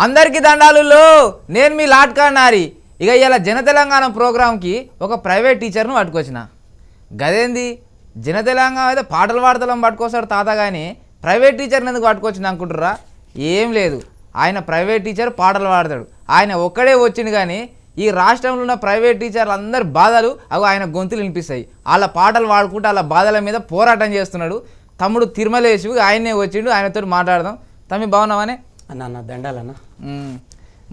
అందరికీ దండాలులో నేను మీ లాట్కానారి. ఇక ఇలా జన తెలంగాణ ప్రోగ్రాంకి ఒక ప్రైవేట్ టీచర్ను పట్టుకొచ్చిన. గదేంది జన తెలంగాణ అయితే పాటలు పాడతలం పట్టుకొస్తాడు తాత, కానీ ప్రైవేట్ టీచర్ని ఎందుకు పట్టుకొచ్చిన అనుకుంటుర్రా? ఏం లేదు, ఆయన ప్రైవేట్ టీచర్ పాటలు పాడతాడు. ఆయన ఒక్కడే వచ్చింది, కానీ ఈ రాష్ట్రంలో ఉన్న ప్రైవేట్ టీచర్లు అందరి బాధలు అవి ఆయన గొంతులు వినిపిస్తాయి. వాళ్ళ పాటలు పాడుకుంటూ వాళ్ళ బాధల మీద పోరాటం చేస్తున్నాడు తమ్ముడు తిరుమలేశు. ఆయనే వచ్చిండు, ఆయనతో మాట్లాడదాం. తమ్మి బాగున్నావానే? అన్న దండాలన్న.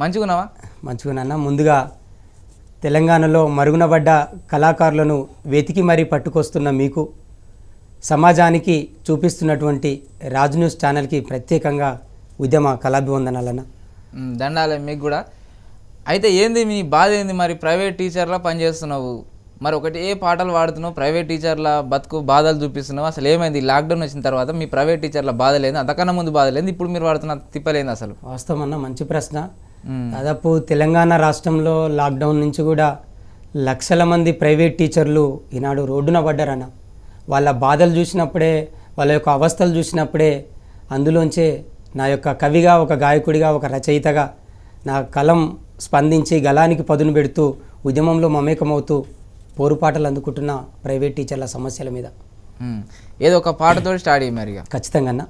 మంచిగున్నావా? మంచిగున్నా. ముందుగా తెలంగాణలో మరుగునబడ్డ కళాకారులను వెతికి మరీ పట్టుకొస్తున్న మీకు, సమాజానికి చూపిస్తున్నటువంటి రాజ్ న్యూస్ ఛానల్కి ప్రత్యేకంగా ఉద్యమ కళాభివందనాలన్న. దండాలే మీకు కూడా. అయితే ఏంది మీ బాధ ఏంది? మరి ప్రైవేట్ టీచర్లా పనిచేస్తున్నావు, మరి ఒకటి ఏ పాటలు పాడుతున్నావు, ప్రైవేట్ టీచర్ల బతుకు బాధలు చూపిస్తున్నావు. అసలు ఏమైంది లాక్డౌన్ వచ్చిన తర్వాత? మీ ప్రైవేట్ టీచర్ల బాధ లేదు, అంతకన్నా ముందు బాధ లేదు, ఇప్పుడు మీరు వాడుతున్న తిప్పలేదు అసలు? వాస్తవం అన్న, మంచి ప్రశ్న. దాదాపు తెలంగాణ రాష్ట్రంలో లాక్డౌన్ నుంచి కూడా లక్షల మంది ప్రైవేట్ టీచర్లు ఈనాడు రోడ్డున పడ్డారన్న. వాళ్ళ బాధలు చూసినప్పుడే, వాళ్ళ యొక్క అవస్థలు చూసినప్పుడే అందులోంచే నా యొక్క కవిగా, ఒక గాయకుడిగా, ఒక రచయితగా నా కలం స్పందించి గలానికి పదును పెడుతూ ఉద్యమంలో మమేకమవుతూ పోరుపాటలు అందుకుంటున్న ప్రైవేట్ టీచర్ల సమస్యల మీద ఏదో ఒక పాటతో స్టార్ట్ అయ్యి మరిగా. ఖచ్చితంగా అన్న.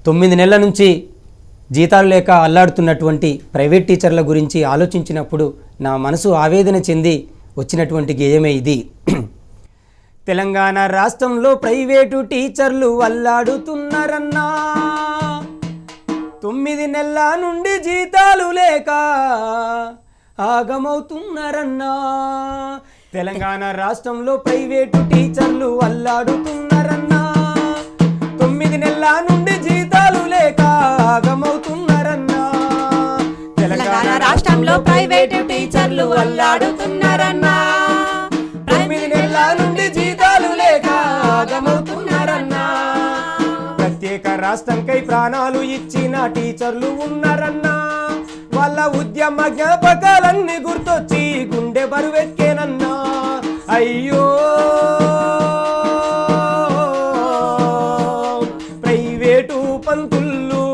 9 నెలల నుంచి జీతాలు లేక అల్లాడుతున్నటువంటి ప్రైవేట్ టీచర్ల గురించి ఆలోచించినప్పుడు నా మనసు ఆవేదన చెంది వచ్చినటువంటి గేయమే ఇది. తెలంగాణ రాష్ట్రంలో ప్రైవేటు టీచర్లు అల్లాడుతున్నారన్నా, 9 నెలల నుండి జీతాలు లేక ఆగమవుతున్నారన్నా. తెలంగాణ రాష్ట్రంలో ప్రైవేటు టీచర్లు అల్లాడుతున్నారన్నా, 9 నెలల నుండి జీతాలు లేక ఆగమవుతున్నారన్నా. తెలంగాణ రాష్ట్రంలో ప్రైవేటు టీచర్లు అల్లాడుతున్నారన్నా, 9 నెలల నుండి జీతాలు లేక ఆగమవుతున్నారన్నా. ప్రత్యేక రాష్ట్రంకై ప్రాణాలు ఇచ్చిన టీచర్లు ఉన్నారన్నా. వాళ్ళ ఉద్యమ జ్ఞాపకాలన్నీ గుర్తొచ్చి గుండె బరువెక్కేనన్నా. అయ్యో ప్రైవేటు పంతుళ్ళు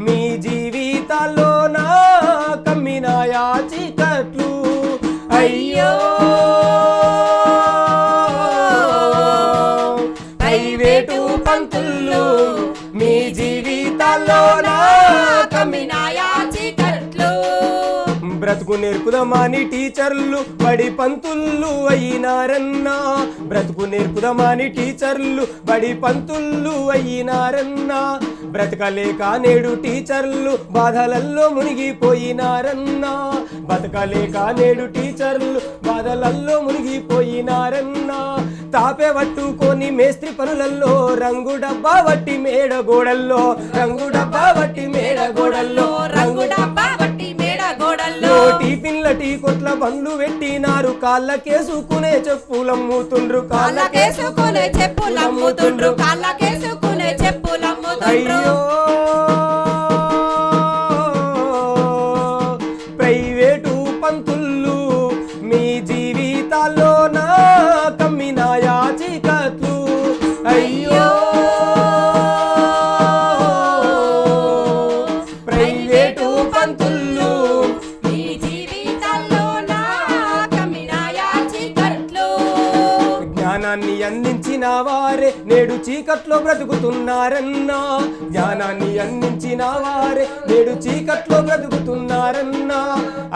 మీ జీవితాల్లో నా కమ్మినాయా చీకట్లు. అయ్యో ప్రైవేటు పంతుళ్ళు మీ జీవితాల్లో నా కమ్మినాయా చీకట్లు. బ్రతుకు నేర్పుదమాని టీచర్లు బడి పంతుళ్ళు అయినారన్నా. బ్రతుకు నేర్పుదమాని టీచర్లు బడి పంతుళ్ళు అయినారన్నా. బ్రతకలేక నేడు టీచర్లు బాధలల్లో మునిగిపోయినారన్నా. బతకలేక నేడు టీచర్లు బాధలల్లో మునిగిపోయినారన్నా. తాపే పట్టుకొని మేస్త్రి పనులల్లో, రంగు డబ్బా వట్టి మేడ గోడల్లో, రంగు డబ్బా వట్టి మేడ గోడల్లో, రంగు డబ్బా వట్టి మేడ గోడల్లో. టిఫిన్ల టీ కొట్ల బండ్లు పెట్టినారు, కాళ్ళకేసుకునే చెప్పులమ్ముతుండ్రు, కాళ్ళకేసుకునే చెప్పులమ్ముతుండ్రు, కాళ్ళకేసుకునే చెప్పులమ్ముతుండ్రు. అయ్యో ప్రైవేటు పంతుళ్ళు మీ జీవితాల్లో నా కమ్మినాయా చీకట్లు. అయ్యో ప్రైవేటు పంతుళ్ళు మీ జీవితాల్లో నా కమ్మినాయా చీకట్లు. జ్ఞానాన్ని అందించిన వారే నేడు చీకట్లో బ్రతుకుతున్నారన్నా. జ్ఞానాన్ని అందించిన వారే నేడు చీకట్లో బ్రతుకుతున్నారన్నా.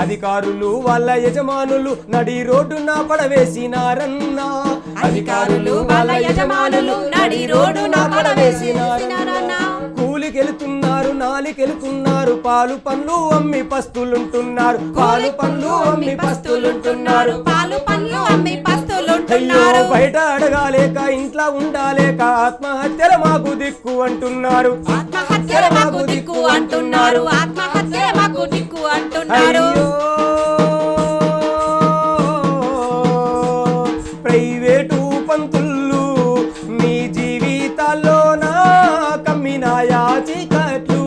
అధికారులు వాళ్ళ యజమానులు నడి రోడ్డున పడవేసినారన్నా. అధికారులు వాళ్ళ యజమానులు నడి రోడ్డున పడవేసినారన్నా. కూలికెళ్తున్నారు, నాలికెళ్తున్నారు, పాలు పండ్లు అమ్మి పస్తులుంటున్నారు, పాలు పండ్లు అమ్మి పస్తులుంటున్నారు, పాలు పండ్లు అమ్మి అయ్యో పస్తులుంటున్నారు. బయట అడగాలేక ఇంట్లో ఉండాలేక ఆత్మహత్యల మాకు దిక్కు అంటున్నారు, ఆత్మహత్యల మాకు దిక్కు అంటున్నారు, ఆత్మహత్యల మాకు దిక్కు అంటున్నారు. అయ్యో ప్రైవేటు పంతుళ్ళు మీ జీవితాల్లో నా కమ్మినాయా చీకట్లు.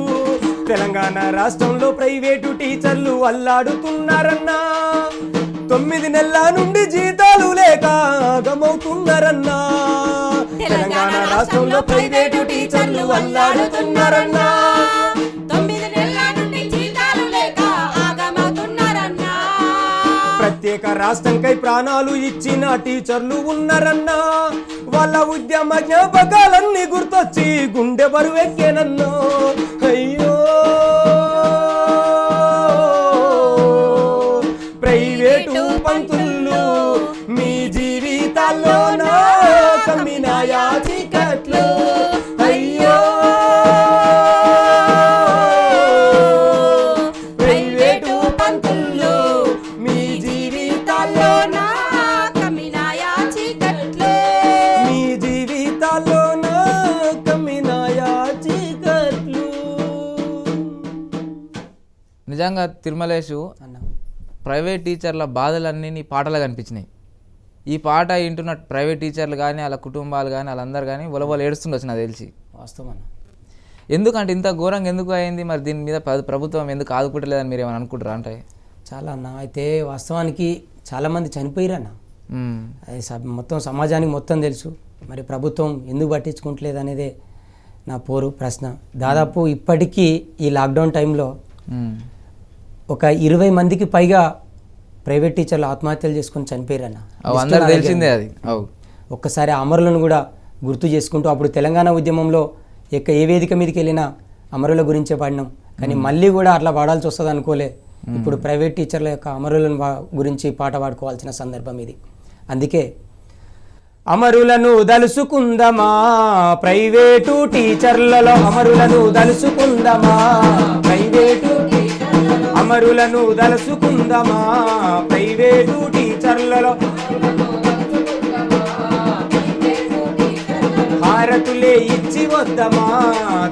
తెలంగాణ రాష్ట్రంలో ప్రైవేటు టీచర్లు అల్లాడుతున్నారన్నా. 9 నెలల నుండి జీతాలు లేక ఆగమవుతున్నారన్నా. తెలంగాణ రాష్ట్రంలో ప్రైవేటు టీచర్లు అల్లాడుతున్నారన్నా. 9 నెలల నుండి జీతాలు తెలంగాణ రాష్ట్రంకై ప్రాణాలు ఇచ్చిన టీచర్లు ఉన్నారన్నా వాళ్ళ ఉద్యమ జ్ఞాపకాలన్నీ గుర్తొచ్చి గుండె బరువెక్కేనన్నా అయ్యో ప్రైవేటు పంతులు మీ జీవితాల్లోన కమ్మినాయా చీకట్లు అయ్యో ప్రైవేటు పంతులు మీ జీవితాల్లోన కమినాయా చీకట్లు మీ జీవితాల్లోన కమ్మినాయా చీకట్లు. నిజంగా తిరుమలేషు అన్న ప్రైవేట్ టీచర్ల బాధలన్నీ నీ పాటలు కనిపించినాయి. ఈ పాట వింటున్న ప్రైవేట్ టీచర్లు కానీ వాళ్ళ కుటుంబాలు కానీ వాళ్ళందరూ కానీ ఒలబోలు ఏడుస్తుండొచ్చు నాకు తెలిసి. వాస్తవం అన్న. ఎందుకంటే ఇంత ఘోరంగా ఎందుకు అయింది, మరి దీని మీద ప్రభుత్వం ఎందుకు ఆదుకుంటలేదని మీరు ఏమైనా అనుకుంటారా? అంటే చాలా అన్న. అయితే వాస్తవానికి చాలామంది చనిపోయారన్న. మ్మ్. అది మొత్తం సమాజానికి మొత్తం తెలుసు. మరి ప్రభుత్వం ఎందుకు పట్టించుకుంటలేదు అనేదే నా ప్రశ్న. దాదాపు ఇప్పటికీ ఈ లాక్డౌన్ టైంలో మ్మ్. ఒక 20 మందికి పైగా ప్రైవేట్ టీచర్లు ఆత్మహత్యలు చేసుకుని చనిపోయారన్న. అందరూ తెలిసిందే అది. ఒక్కసారి అమరులను కూడా గుర్తు చేసుకుంటూ అప్పుడు తెలంగాణ ఉద్యమంలో ఏ వేదిక మీదకి వెళ్ళినా అమరుల గురించే పాడినాం. కానీ మళ్ళీ కూడా అట్లా పాడాల్సి వస్తుంది అనుకోలే. ఇప్పుడు ప్రైవేట్ టీచర్ల యొక్క అమరులను గురించి పాట పాడుకోవాల్సిన సందర్భం ఇది. అందుకే అమరులను దలుసుకుందమా ప్రైవేటు టీచర్లలో అమరులను దలుసుకుందమా ప్రైవేటు అమరులను దలుసుకుందమా ప్రైవేటు టీచర్లలో హారతులే ఇచ్చి వద్దమా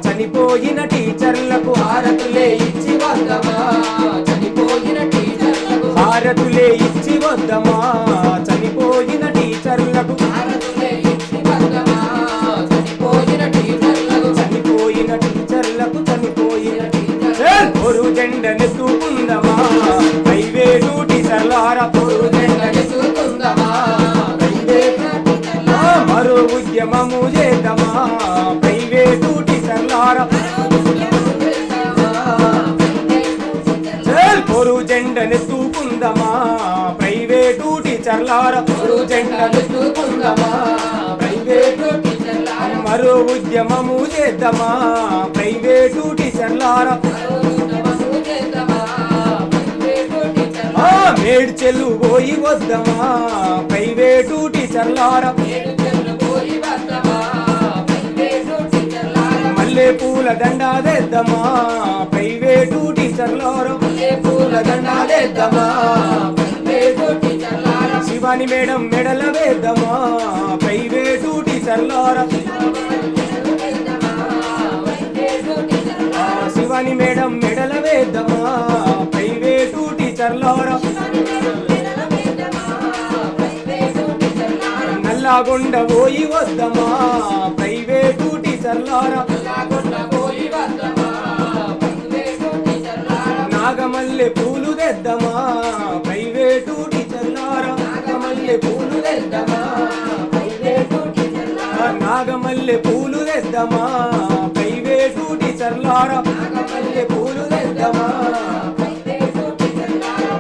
చనిపోయిన టీచర్లకు హారతులే ఇచ్చి వద్దమా చనిపోయిన టీచర్లకు హారతులే ఇచ్చి వద్దమా చనిపోయిన టీచర్లకు చనిపోయిన టీచర్లకు చనిపోయిన పొరు జెండనెత్తుకుందమా ప్రైవేటు టీచర్లారా పొరు జెండనెత్తుకుందమా మరో ఉద్యమము చేద్దామా ప్రైవేటు టీచర్లారా పొరు జెండనెత్తుకుందమా ప్రైవేటు టీచర్లారా పొరు జెండనెత్తుకుందమా ప్రైవేటు మరో ఉద్యమము చేద్దామా ప్రైవేటు టీచర్లారా మేడ్చెల్లు పోయి వద్దమా ప్రైవేటు టీచర్లారా మల్లె పూల దండాదేద్దామా ప్రైవేటు టీచర్లారా పూల దండాదేద్దామా శివాని మేడం మెడల వేద్దామా ప్రైవేటు టీచర్లారా శివాని మేడం మెడల వేద్దామా ప్రైవేటు టీచర్లారా నల్లగొండ పోయి వద్దమా ప్రైవేటు టీచర్లారా నాగమల్లె పూలు తెద్దామా ప్రైవేటు టీచర్లారా నాగమల్లె పూలు తెద్దామా నాగమల్లె పూలు తెద్దామా ప్రైవేటు టీచర్లారా నాగమల్లె పూలు తెద్దామా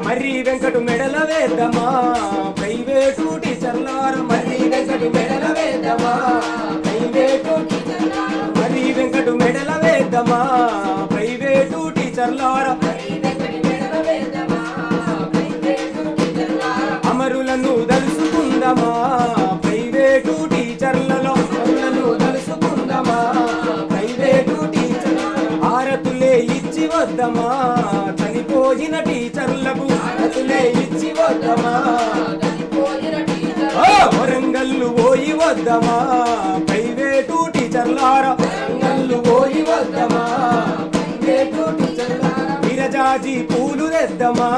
మర్రి వెంకటు మెడల వేద్దామా ప్రైవేటు టీచర్లారా మర్రి వెంకటు మెడల వేద్దామా ప్రైవేటు మర్రి వెంకటు మెడల వేద్దామా ప్రైవేటు టీచర్లారా అమరులను దలుసుకుందమా ప్రైవేటు టీచర్లలో అమరులను దలుసుకుందమా ప్రైవేటు టీచర్ హారతులే ఇచ్చి వద్దమా చనిపోయిన టీచర్లకు హారతులే ఇచ్చి వద్దమా వరంగల్లు పోయి వద్దమా ప్రైవేటు టీచర్లారా వరంగల్లు పోయి వద్దమా ప్రైవేటు టీచర్లారా విరజాజి పూలు తెద్దమా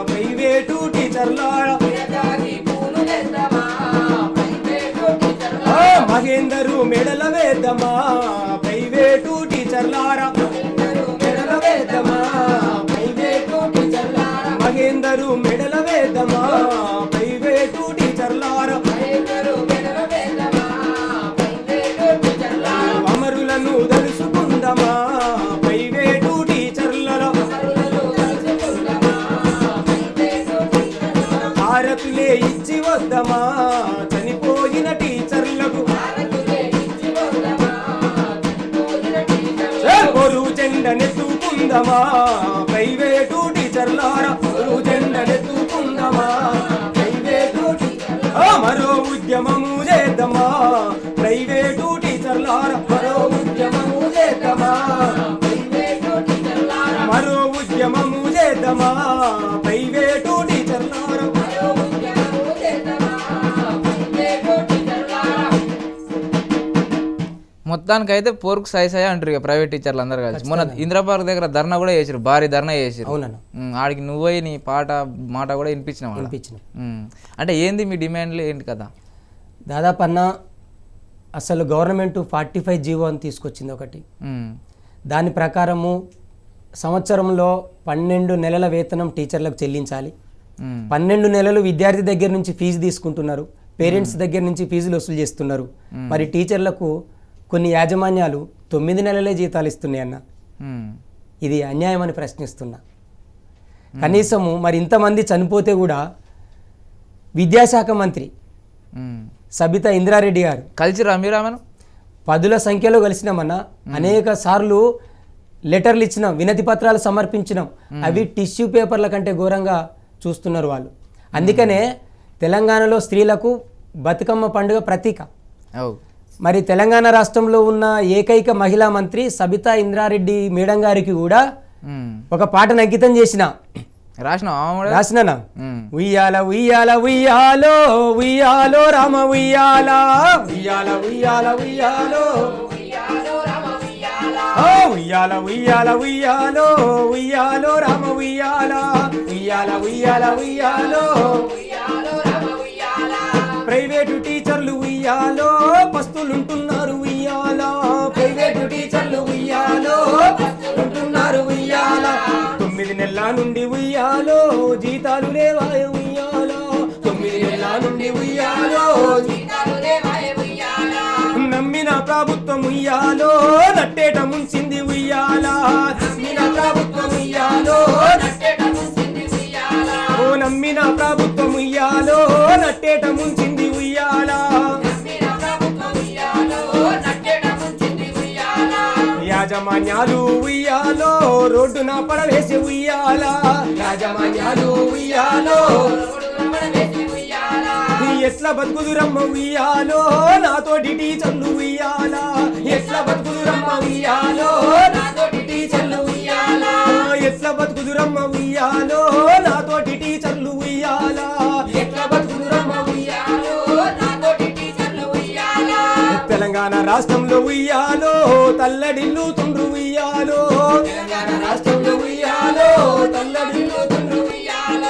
ప్రైవేటు టీచర్లారా మహేందరు మెడల వేద్దామా ప్రైవేటు టీచర్లారా మెడల వేద్దామా ప్రైవేటు టీచర్లారా మహేందరు మెడల వేద్దామా ప్రైవేటు టీచర్లారా అమరులను దలుసుకుందమా ప్రైవేటు టీచర్లలో ఇచ్చి వద్దమా చనిపోయిన టీచర్లకు కొరు జెండనెత్తుకుందమా ప్రైవేటు టీచర్లారా కొరు జెండనెత్తుకుందమా ప్రైవేటు మరో ఉద్యమము చేద్దామా ప్రైవేటు టీచర్లారా మరో ఉద్యమము చేద్దామా మరో ఉద్యమము చేద్దామా ప్రైవేటు టీచర్లారా మొత్తానికైతే పోర్కు సై అంటారు ఇక ప్రైవేట్ టీచర్లు అందరు కలిసి. మొన్న ఇంద్రపార్క్ దగ్గర ధర్నా కూడా చేసారు, భారీ ధర్నా చేసారు. అవునన్నా, ఆడికి నువ్వే నీ మాట కూడా వినిపించినావు. అంటే ఏంది మీ డిమాండ్లు ఏంటి కదా? దాదాపు అన్న అసలు గవర్నమెంట్ 45 జీవో అని తీసుకొచ్చింది ఒకటి. దాని ప్రకారము సంవత్సరంలో 12 నెలల వేతనం టీచర్లకు చెల్లించాలి. 12 నెలలు విద్యార్థి దగ్గర నుంచి ఫీజు తీసుకుంటున్నారు, పేరెంట్స్ దగ్గర నుంచి ఫీజులు వసూలు చేస్తున్నారు. మరి టీచర్లకు కొన్ని యాజమాన్యాలు 9 నెలలే జీతాలు ఇస్తున్నాయి అన్న. ఇది అన్యాయం అని ప్రశ్నిస్తున్నా. కనీసము మరి ఇంతమంది చనిపోతే కూడా విద్యాశాఖ మంత్రి సబితా ఇంద్రారెడ్డి గారు కలిసి రమీరామన్ 10ల సంఖ్యలో కలిసినామన్నా. అనేక సార్లు లెటర్లు ఇచ్చినాం, వినతి పత్రాలు సమర్పించినాం. అవి టిష్యూ పేపర్ల కంటే ఘోరంగా చూస్తున్నారు వాళ్ళు. అందుకనే తెలంగాణలో స్త్రీలకు బతుకమ్మ పండుగ ప్రతీక. మరి తెలంగాణ రాష్ట్రంలో ఉన్న ఏకైక మహిళా మంత్రి సబితా ఇంద్రారెడ్డి మేడం గారికి కూడా ఒక పాటను అంకితం చేసిన రాసినా. ఉయ్యాల ఉయ్యాల ఉయ్యాలో ఉయ్యాలో రామ ఉయ్యాల ఉయ్యాల ఉయ్యాల ఉయ్యాలో ఉయ్యాల ఉయ్యాల ఉయ్యాలో ఉయ్యాలో రామ ఉయ్యాల ఉయ్యాల ఉయ్యాల ఉయ్యాలో ప్రైవేటు టీచర్లు ఉయ్యాలో పస్తులుంటున్నారు ఉయ్యాల ప్రైవేటు టీచర్లు ఉయ్యాలో పస్తులుంటున్నారు ఉయ్యాల 9 నెలల నుండి ఉయ్యాలో జీతాలు లేవాయ ఉయ్యాలో 9 నెలల నుండి ఉయ్యాలో జీతాలు లేవాయ ఉయ్యాల నమ్మిన ప్రభుత్వం ఉయ్యాలో నట్టేట ముంచింది ఉయ్యాల నమ్మిన ప్రభుత్వం ఉయ్యాలో నట్టేట ముంచింది ఉయ్యాల ఓ నమ్మిన ప్రభుత్వం ఉయ్యాలో నట్టేట ముంచింది ఉయ్యాల నమ్మిన ప్రభుత్వం ఉయ్యాలో నట్టేట ముంచింది ఉయ్యాల యాజమాన్యాలు ఉయ్యాలో రోడ్డున పడవేసి ఉయ్యాల యాజమాన్యాలు ఉయ్యాలో రోడ్డున పడవేసి ఉయ్యాల ఎట్లా బతుకుదురమ్మ ఉయ్యాలో నాతోటి టీచర్లు ఉయ్యాల ఎట్లా బతుకుదురమ్మ ఉయ్యాలో నాతోటి టీచర్లు ఉయ్యాల ఎట్లా బతుకుదురమ్మ ఉయ్యాలో నాతోటి టీచర్లు ఉయ్యాల ఎట్లా బతుకుదురమ్మ ఉయ్యాలో నాతోటి టీచర్లు ఉయ్యాల తెలంగాణ రాష్ట్రంలో ఉయ్యాలో తల్లడిల్లుతుండ్రు ఉయ్యాలో తెలంగాణ రాష్ట్రంలో ఉయ్యాలో తల్లడిల్లుతుండ్రు ఉయ్యాల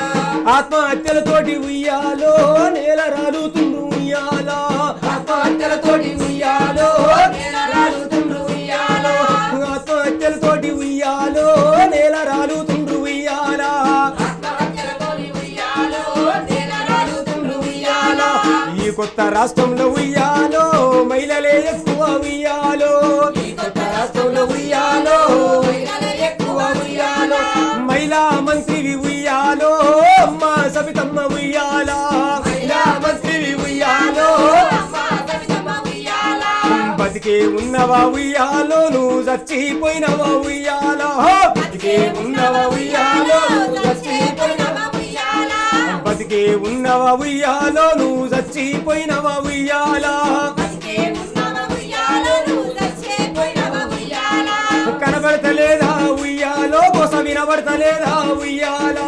ఆత్మహత్యలతోటి ఉయ్యాలో నేల రాలుతుండ్రు ఉయ్యాల ఆత్మహత్యలతోటి ఉయ్యాలో నేల రాలుతుండ్రు ఉయ్యాలో ఆత్మహత్యలతోటి ఉయ్యాలో నేల రాలుతుండ్రు ఉయ్యాల ఆత్మహత్యలతోటి ఉయ్యాలో నేల రాలుతుండ్రు ఉయ్యాల ఈ కొత్త రాష్ట్రంలో ఉయ్యాలో మహిళలే ఎక్కువ ఉయ్యాలో ఈ కొత్త రాష్ట్రంలో ఉయ్యాలో మహిళలే ఎక్కువ ఉయ్యాలో మహిళా మంత్రివి ఉయ్యాలో అమ్మ సబితమ్మ ఉయ్యాల మహిళా మంత్రివి ఉయ్యాలో అమ్మ సబితమ్మ ఉయ్యాల బతికే ఉన్నవా ఉయ్యాలో నువ్వు చచ్చిపోయినవా ఉయ్యాల బతికే ఉన్నవా ఉయ్యాలో చచ్చిపోయినవా ఉయ్యాల బతికే ఉన్నవా ఉయ్యాలో నువ్వు చచ్చిపోయినవా ఉయ్యాల బతికే ఉన్నవా ఉయ్యాలో నువ్వు చచ్చిపోయినవా ఉయ్యాల కనబడతలేదా ఉయ్యాలో బోస వినబడతలేదా ఉయ్యాల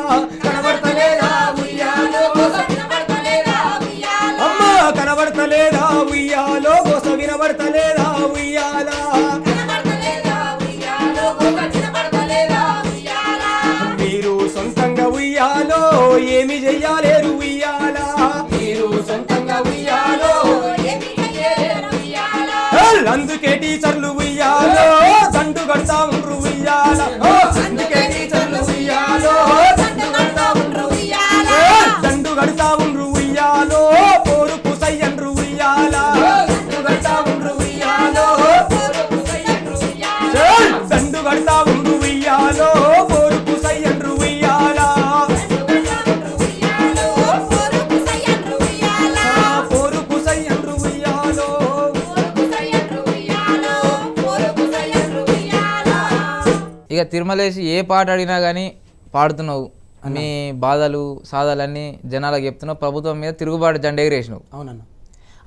కనబడతలేదా ఉయ్యాలో బోస వినబడతలేదా ఉయ్యాల అమ్మ కనబడతలేదా ఉయ్యాలో బోస వినబడతలేదా ఉయ్యాల కనబడతలేదా ఉయ్యాలో బోస వినబడతలేదా ఉయ్యాల మీరు సొంతంగా ఉయ్యాలో ఏమి చెయ్యాలేరు ఉయ్యాల మీరు సొంతంగా ఉయ్యాలో ఏమి చెయ్యలేరు ఉయ్యాల అందుకే టీచర్లు ఉయ్యాలో దండు కడతా ఉండ్రు ఉయ్యాల అందుకే టీచర్లు ఉయ్యాలో దండు కడతా ఉండ్రు ఉయ్యాల దండు కడతా ఉండ్రు ఉయ్యాలో పోరుకు సయ్యండ్రు ఉయ్యాల దండు కడతా ఉండ్రు ఉయ్యాలో పోరుకు సయ్యండ్రు ఉయ్యాల దండు కడతా ఉండ్రు ఉయ్యాలో పోరుకు సయ్యండ్రు ఉయ్యాల దండు కడతా ఉండ్రు ఉయ్యాలో ఇక తిరుమలేసి ఏ పాట అడిగినా కానీ పాడుతున్నావు, మీ బాధలు సాధలన్నీ జనాలకు చెప్తున్నావు, ప్రభుత్వం మీద తిరుగుబాటు జెండా ఎగిరేసినావు. అవునన్నా.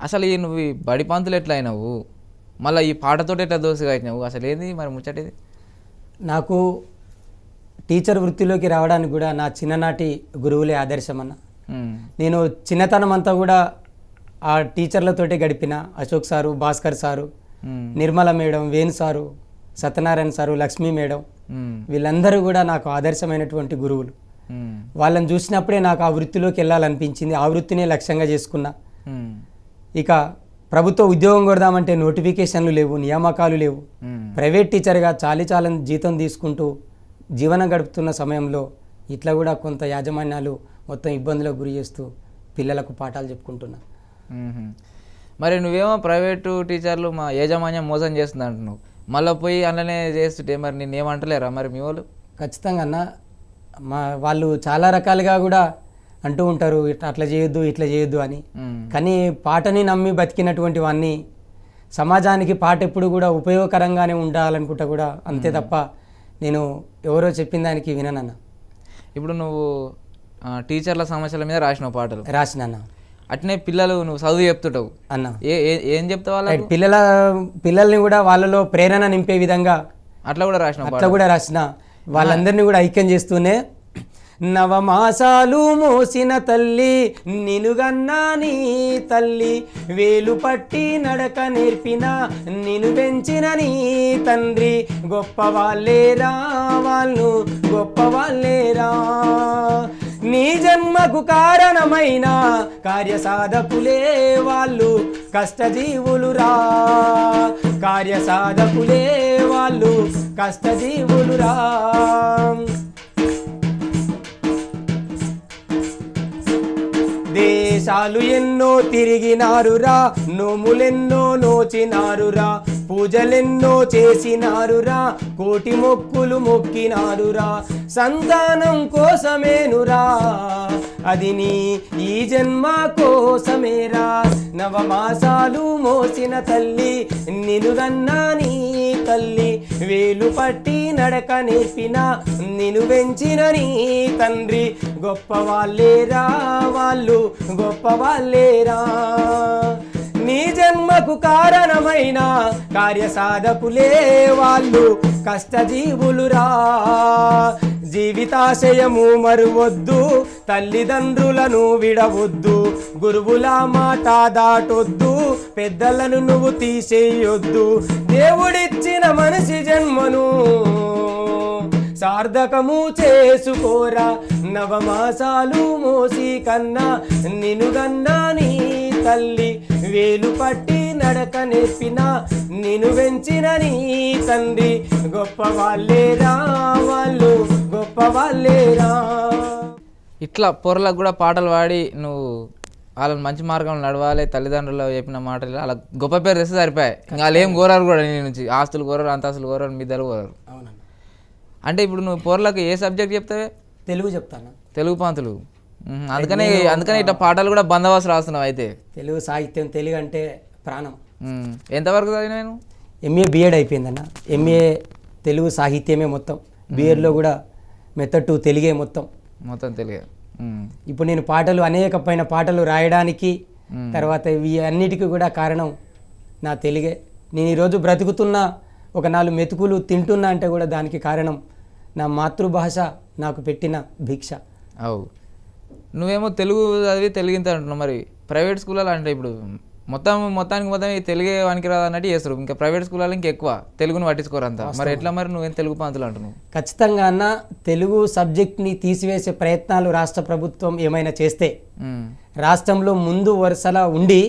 అసలు ఈ నువ్వు ఈ బడి పంతులు ఎట్లా అయినావు, మళ్ళీ ఈ పాటతో ఎట్లా దోసుగా అయినావు, అసలు ఏంది మరి ముచ్చటేది? నాకు టీచర్ వృత్తిలోకి రావడానికి కూడా నా చిన్ననాటి గురువులే ఆదర్శం అన్న. నేను చిన్నతనం అంతా కూడా ఆ టీచర్లతోటే గడిపిన. Ashok sir, Bhaskar sir, Nirmala madam, Venu sir, Satyanarayana sir, Lakshmi madam, వీళ్ళందరూ కూడా నాకు ఆదర్శమైనటువంటి గురువులు. వాళ్ళని చూసినప్పుడే నాకు ఆ వృత్తిలోకి వెళ్ళాలనిపించింది. ఆ వృత్తినే లక్ష్యంగా చేసుకున్నా. ఇక ప్రభుత్వ ఉద్యోగం కొడదామంటే నోటిఫికేషన్లు లేవు, నియామకాలు లేవు. ప్రైవేట్ టీచర్గా చాలని జీతం తీసుకుంటూ జీవనం గడుపుతున్న సమయంలో ఇట్లా కూడా కొంత యాజమాన్యాలు మొత్తం ఇబ్బందులకు గురి చేస్తూ పిల్లలకు పాఠాలు చెప్పుకుంటున్నా. మరి నువ్వేమో ప్రైవేటు టీచర్లు మా యాజమాన్యం మోసం చేస్తుంది అంటున్నావు, మళ్ళీ పోయి అందులోనే చేస్తుంటే మరి నేను ఏమంటలేరా మరి మీ వాళ్ళు? ఖచ్చితంగా అన్న, వాళ్ళు చాలా రకాలుగా కూడా అంటూ ఉంటారు, అట్లా చేయొద్దు ఇట్లా చేయొద్దు అని. కానీ పాటని నమ్మి బతికినటువంటి వాడిని సమాజానికి పాట ఎప్పుడు కూడా ఉపయోగకరంగానే ఉండాలనుకుంటా కూడా, అంతే తప్ప నేను ఎవరో చెప్పిన దానికి విననన్న. ఇప్పుడు నువ్వు టీచర్ల సమస్యల మీద రాసినావు పాటలు? రాసినన్న. అట్నే పిల్లలు నువ్వు చదువు చెప్తుంటావు అన్న, ఏం చెప్తావు వాళ్ళ పిల్లల్ని కూడా వాళ్ళలో ప్రేరణ నింపే విధంగా అట్లా కూడా రాసినావు? అట్లా కూడా రాసిన. వాళ్ళందరినీ కూడా ఐక్యం చేస్తూనే, నవమాసాలు మోసిన తల్లి నినుగన్నా నీ తల్లి, వేలు పట్టి నడక నేర్పిన నిను పెంచిన నీ తండ్రి, గొప్ప వాళ్ళేరా వాళ్ళు, గొప్ప వాళ్ళేరా. నీ జన్మకు కారణమైన కార్యసాధకులే వాళ్ళు, కష్టజీవులురా. కార్యసాధకులే వాళ్ళు, కష్టజీవులురా. దేశాలు ఎన్నో తిరిగినారురా, నోములెన్నో నోచినారురా, పూజలెన్నో చేసినారురా, కోటి మొక్కులు మొక్కినారురా, సంతానం కోసమేనురా, అది నీ ఈ జన్మ కోసమేరా. నవమాసాలు మోసిన తల్లి నినుగన్నా నీ తల్లి, వేలు పట్టి నడక నేర్పిన నిను పెంచిన నీ తండ్రి, గొప్ప వాళ్ళేరా వాళ్ళు, గొప్ప వాళ్ళేరా. నీ జన్మకు కారణమైన కార్యసాధకులే వాళ్ళు, కష్టజీవులురా. జీవితాశయము మరువొద్దు, తల్లిదండ్రులను విడవద్దు, గురువుల మాట దాటొద్దు, పెద్దలను నువ్వు తీసేయొద్దు. దేవుడిచ్చిన మనిషి జన్మను సార్థకము చేసుకోరా. నవమాసాలు మోసి కన్నా నినుగన్నా నీ తల్లి, వేలు పట్టి నడక నేర్పిన నిను పెంచిన నీ తండ్రి, గొప్ప వాళ్ళేరా వాళ్ళు, గొప్ప వాళ్ళేరా. ఇట్లా పొరలకు కూడా పాటలు పాడి నువ్వు వాళ్ళని మంచి మార్గంలో నడవాలి, తల్లిదండ్రులు చెప్పిన మాటలు అలా గొప్ప పేరు తెస్తే సరిపోయాయి. ఇంకా వాళ్ళు ఏం కోరారు కూడా నీ నుంచి, ఆస్తులు కోరారు, అంతస్తులు కోరారు, మిద్దలు కోరారు. అంటే ఇప్పుడు నువ్వు పొరలకు ఏ సబ్జెక్ట్ చెప్తావే? తెలుగు చెప్తాను. తెలుగు పంతులు. అందుకనే ఇట్లా పాటలు కూడా బందోబస్తు రాస్తున్నావు అయితే? తెలుగు సాహిత్యం, తెలుగు అంటే ప్రాణం. ఎంతవరకు చదివినా నేను? ఎంఏ బిఎడ్ అయిపోయిందన్న. ఎంఏ తెలుగు సాహిత్యమే మొత్తం. బిఎడ్లో కూడా మెథడ్ 2 తెలుగే మొత్తం. మొత్తం తెలుగే. ఇప్పుడు నేను పాటలు అనేకమైన పాటలు రాయడానికి తర్వాత ఇవి అన్నిటికీ కూడా కారణం నా తెలుగే. నేను ఈరోజు బ్రతుకుతున్న ఒక 4 మెతుకులు తింటున్నా అంటే కూడా దానికి కారణం నా మాతృభాష నాకు పెట్టిన భిక్ష. అవు నువ్వేమో తెలుగు చదివి తెలుగింత అంటున్నావు, మరి ప్రైవేట్ స్కూల్లో అంటే ఇప్పుడు మొత్తానికి ఈ తెలుగే వానికి రాదు అన్నట్టు చేస్తారు. ఇంకా ప్రైవేట్ స్కూల్లో ఇంకెక్కువ తెలుగుని పట్టించుకోరు అంతా. మరి ఎట్లా మరి నువ్వేం తెలుగు పంతులు అంటున్నావు? ఖచ్చితంగా అన్న, తెలుగు సబ్జెక్ట్ని తీసివేసే ప్రయత్నాలు రాష్ట్ర ప్రభుత్వం ఏమైనా చేస్తే రాష్ట్రంలో ముందు వరుసలా ఉండి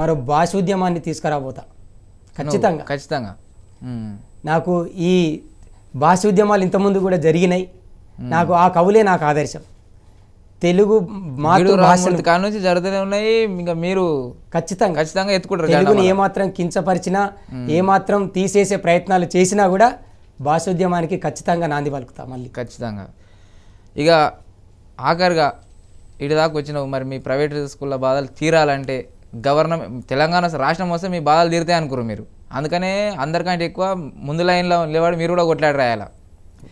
మరో భాషోద్యమాన్ని తీసుకురాబోతా. ఖచ్చితంగా నాకు ఈ భాషోద్యమాలు ఇంతకుముందు కూడా జరిగినాయి. నాకు ఆ కవులే నాకు ఆదర్శం. తెలుగు మాతృభాష నుంచి జరుగుతూనే ఉన్నాయి. ఇంకా మీరు ఖచ్చితంగా ఎత్తుకుంటారు. తెలుగుని ఏమాత్రం కించపరిచినా, ఏమాత్రం తీసేసే ప్రయత్నాలు చేసినా కూడా భాషోద్యమానికి ఖచ్చితంగా నాంది పలుకుతా మళ్ళీ. ఖచ్చితంగా. ఇక ఆఖరిగా ఇటు దాకా వచ్చినావు, మరి మీ ప్రైవేట్ స్కూల్లో బాధలు తీరాలంటే తెలంగాణ రాష్ట్రం వస్తే మీ బాధలు తీరుతాయి అనుకోరు మీరు. అందుకనే అందరికంటే ఎక్కువ ముందు లైన్లో నిలబడి మీరు కూడా కొట్లాడి రాయాలా.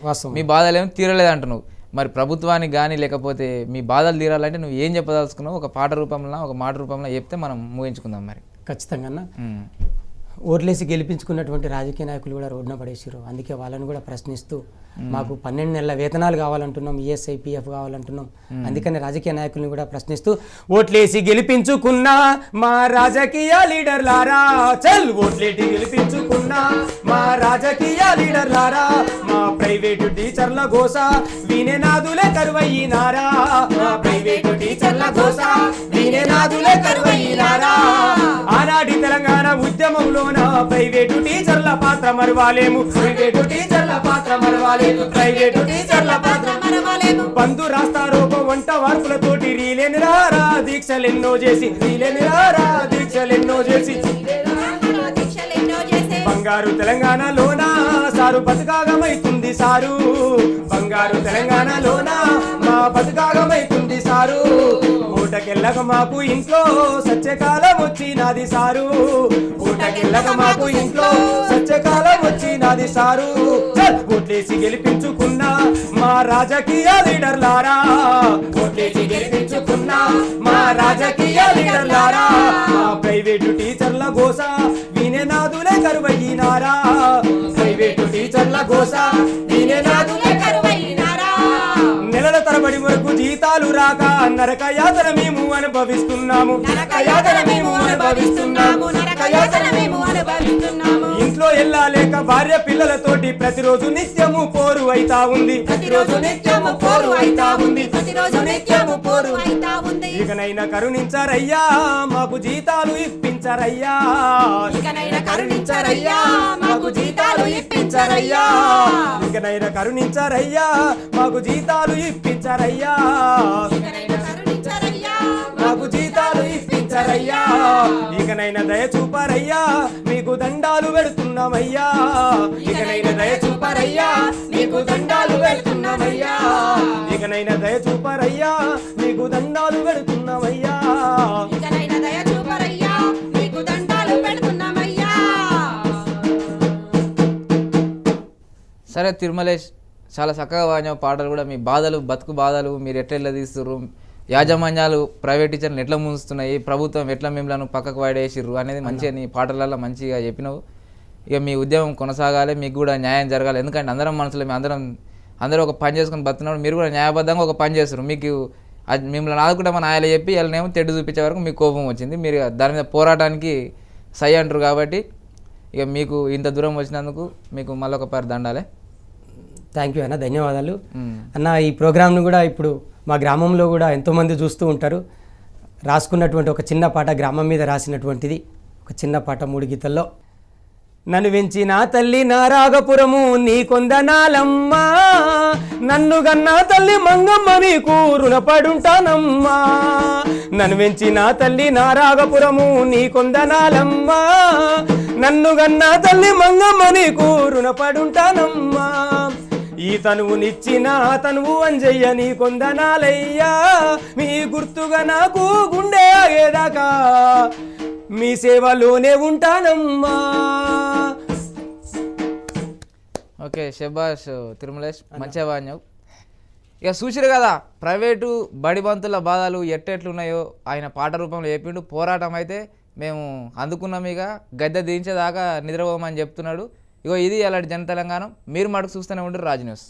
వాస్తవం. మీ బాధలు ఏమి తీరలేదు అంటున్నావు. మరి ప్రభుత్వానికి కానీ లేకపోతే మీ బాధలు తీరాలంటే నువ్వు ఏం చెప్పదలుచుకున్నావు? ఒక పాట రూపంలో ఒక మాట రూపంలో చెప్తే మనం ముగించుకుందాం. మరి ఖచ్చితంగా అన్న, ఓట్లేసి గెలిపించుకున్నటువంటి రాజకీయ నాయకులు కూడా రోడ్డున పడేసారు. అందుకే వాళ్ళని కూడా ప్రశ్నిస్తూ మాకు 12 నెలల వేతనాలు కావాలంటున్నాం, ఈఎస్ఐ పిఎఫ్ కావాలంటున్నాం. అందుకని రాజకీయ నాయకుల్ని కూడా ప్రశ్నిస్తూ ఓట్లేసి గెలిపించుకున్నా మా రాజకీయ లీడర్లారా, చల్ ఓట్లేసి గెలిపించుకున్నా మా రాజకీయ లీడర్లారా, మా ప్రైవేటు టీచర్ల గోస వినేనాదులే కరువయ్యినారా, మా ప్రైవేటు టీచర్ల గోస వినేనాదులే కరువయ్యినారా. ఆనాటి తెలంగాణ ఉద్యమంలోన ప్రైవేటు టీచర్ల పాత్ర మరవాలేము, ప్రైవేటు టీచర్ల పాత్ర మరవాలేము, ప్రైవేటు టీచర్ల పాత్ర మరవాలేము. బంధు రాస్తారోకో వంట వార్పులతోటి రీలేని రారా దీక్షలెన్నో చేసి, రీలేని రారా దీక్షలెన్నో చేసి, బంగారు తెలంగాణలోన సారు బతుకాగమైతుంది సారు, బంగారు తెలంగాణలోన మా బతుకాగమైతుంది సారు. పూటకెళ్ళక మాకు ఇంట్లో సత్యకాలం వచ్చినది సారు, పూటకెళ్ళక మాకు ఇంట్లో సత్యకాలం వచ్చినది సారు. ఓట్లేసి గెలిపించుకున్నా మా రాజకీయ లీడర్లారా, ఓట్లేసి గెలిపించుకున్నా మా రాజకీయ లీడర్లారా, మా ప్రైవేటు టీచర్ల గోస వినేనాదులే కరువయ్యినారా, ప్రైవేటు టీచర్ల గోస వినేనాదులే కరువయ్యినారా. నెలల తరబడి వరకు జీతాలు రాక నరక యాతన మేము అనుభవిస్తున్నాము, నరక యాతన మేము అనుభవిస్తున్నాము, నరక యాతన మేము అనుభవిస్తున్నాము. ఇంట్లో ఎల్లాలేక భార్య పిల్లలతోటి ప్రతిరోజు నిత్యము పోరు అయితా ఉంది, ప్రతిరోజు నిత్యము పోరు అయితా ఉంది, ప్రతిరోజు నిత్యము పోరు అయితా ఉంది. ఇకనైనా కరుణించారయ్యా మాకు జీతాలు ఇప్పించారయ్యా, ఇకనైనా కరుణించారయ్యా మాకు జీతాలు ఇప్పించారయ్యా, ఇకనైనా కరుణించారయ్యా మాకు జీతాలు ఇప్పించారయ్యా, ఇకనైనా కరుణించారయ్యా మాకు జీతాలు ఇప్పించారయ్యా. ఇకనైనా దయ చూపారయ్యా మీకు దండాలు పెడుతున్నామయ్యా, ఇకనైనా దయ చూపారయ్యా మీకు దండాలు పెడుతున్నామయ్యా, ఇకనైనా దయ చూపారయ్యా మీకు దండాలు పెడుతున్నామయ్యా, ఇకనైనా దయ చూపారయ్యా మీకు దండాలు పెడుతున్నామయ్యా. సరే తిరుమలేష్, చాలా చక్కగా వాడినావు పాటలు కూడా. మీ బాధలు బతుకు బాధలు మీరు ఎట్లా తీస్తుర్రు, యాజమాన్యాలు ప్రైవేట్ టీచర్లు ఎట్లా ముందుస్తున్నాయి, ప్రభుత్వం ఎట్లా మిమ్మల్ని పక్కకు వాడేసిర్రు అనేది మంచిగా నీ పాటలలో మంచిగా చెప్పినావు. ఇక మీ ఉద్యమం కొనసాగాలి, మీకు కూడా న్యాయం జరగాలి. ఎందుకంటే అందరం మనసులో అందరూ ఒక పని చేసుకుని బతున్నాడు, మీరు కూడా న్యాయబద్ధంగా ఒక పని చేస్తారు. మీకు మిమ్మల్ని ఆదుకుంటే మన ఆయన చెప్పి వాళ్ళనేమో తెడ్డు చూపించే వరకు మీకు కోపం వచ్చింది, మీరు దాని మీద పోరాటానికి సై అంటారు. కాబట్టి ఇక మీకు ఇంత దూరం వచ్చినందుకు మీకు మళ్ళీ ఒక పరి దండాలే. థ్యాంక్ యూ అన్న, ధన్యవాదాలు అన్న. ఈ ప్రోగ్రామ్ను కూడా ఇప్పుడు మా గ్రామంలో కూడా ఎంతోమంది చూస్తూ ఉంటారు. రాసుకున్నటువంటి ఒక చిన్న పాట, గ్రామం మీద రాసినటువంటిది ఒక చిన్న పాట 3 గీతల్లో. నన్ను వెంచిన తల్లి నారాగపురము నీ కొందనాలమ్మా, నన్ను గన్నా తల్లి మంగమ్మ నీకు రుణపడుంటానమ్మా, నన్ను వెంచిన తల్లి నారాగపురము నీ కొందనాలమ్మా, నన్ను గన్నా తల్లి మంగమ్మ నీకు రుణపడుంటానమ్మా, ఈ తనువునిచ్చిన తనువు అంజయ్య నీ కొందనాలయ్యా, మీ గుర్తుగా నాకు గుండె ఆగేదాకా మీ సేవలోనే ఉంటానమ్మా. ఓకే, శబాష్ తిరుమలేష్, మంచిగా వాడినావు. ఇక చూసిరు కదా ప్రైవేటు బడిబంతుల బాధలు ఎట్టెట్లున్నాయో ఆయన పాట రూపంలో చెప్పిండు. పోరాటం అయితే మేము అందుకున్నాం, ఇక గద్దె దించేదాకా నిద్రపోమని చెప్తున్నాడు. ఇగో ఇది అలాంటి జన తెలంగాణ. మీరు మటుకు చూస్తూనే ఉంటారు రాజ్ న్యూస్.